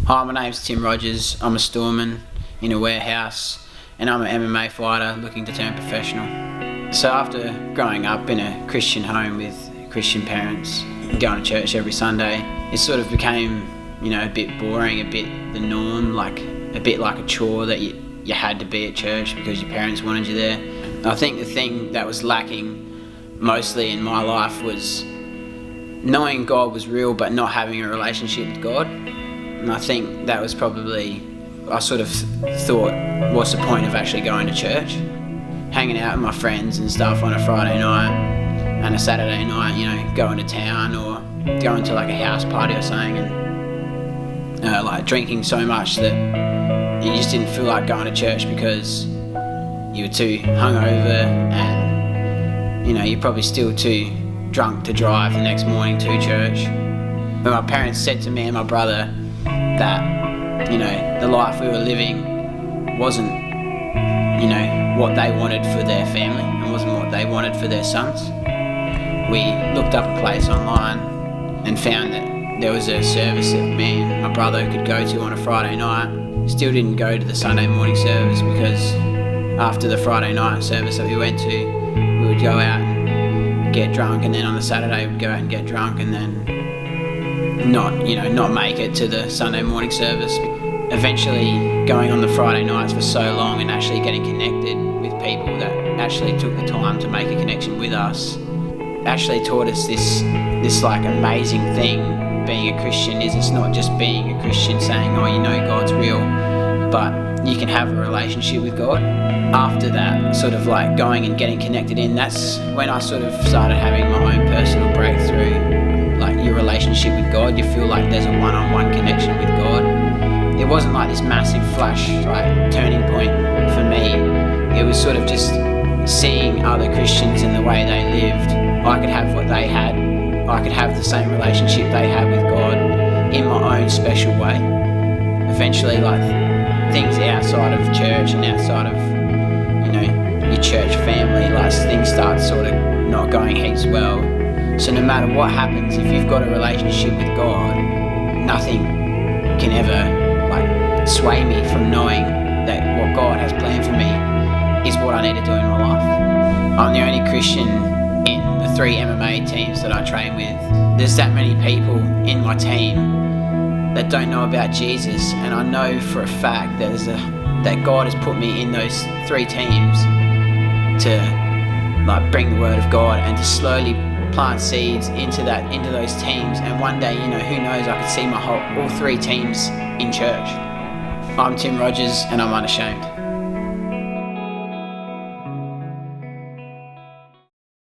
Hi, my name's Tim Rogers. I'm a storeman in a warehouse and I'm an MMA fighter looking to turn professional. So after growing up in a Christian home with Christian parents and going to church every Sunday, it sort of became, a bit boring, a bit the norm, a bit like a chore that you had to be at church because your parents wanted you there. I think the thing that was lacking mostly in my life was knowing God was real but not having a relationship with God. And I think that was probably, I sort of thought, what's the point of actually going to church? Hanging out with my friends and stuff on a Friday night and a Saturday night, going to town or going to a house party or something and drinking so much that you just didn't feel like going to church because you were too hungover and, you're probably still too drunk to drive the next morning to church. But my parents said to me and my brother that, the life we were living wasn't, what they wanted for their family and wasn't what they wanted for their sons. We looked up a place online and found that there was a service that me and my brother could go to on a Friday night. Still didn't go to the Sunday morning service because after the Friday night service that we went to, we would go out and get drunk, and then on the Saturday we'd go out and get drunk and then not make it to the Sunday morning service. Eventually going on the Friday nights for so long and actually getting connected with people that actually took the time to make a connection with us actually taught us this amazing thing being a Christian is. It's not just being a Christian saying, God's real, but you can have a relationship with God. After that, sort of going and getting connected in, that's when I sort of started having my own personal breakthrough. Your relationship with God, you feel like there's a one-on-one connection with God. It wasn't this massive flash, turning point for me. It was sort of just seeing other Christians and the way they lived. I could have what they had. I could have the same relationship they had with God in my own special way. Eventually, things outside of church and outside of, your church family, things start sort of not going heaps well. So no matter what happens, if you've got a relationship with God, nothing can ever sway me from knowing that what God has planned for me is what I need to do in my life. I'm the only Christian in the 3 MMA teams that I train with. There's that many people in my team that don't know about Jesus, and I know for a fact that God has put me in those 3 teams to bring the word of God and to slowly plant seeds into those teams, and one day, who knows, I could see all 3 teams in church. I'm Tim Rogers and I'm unashamed.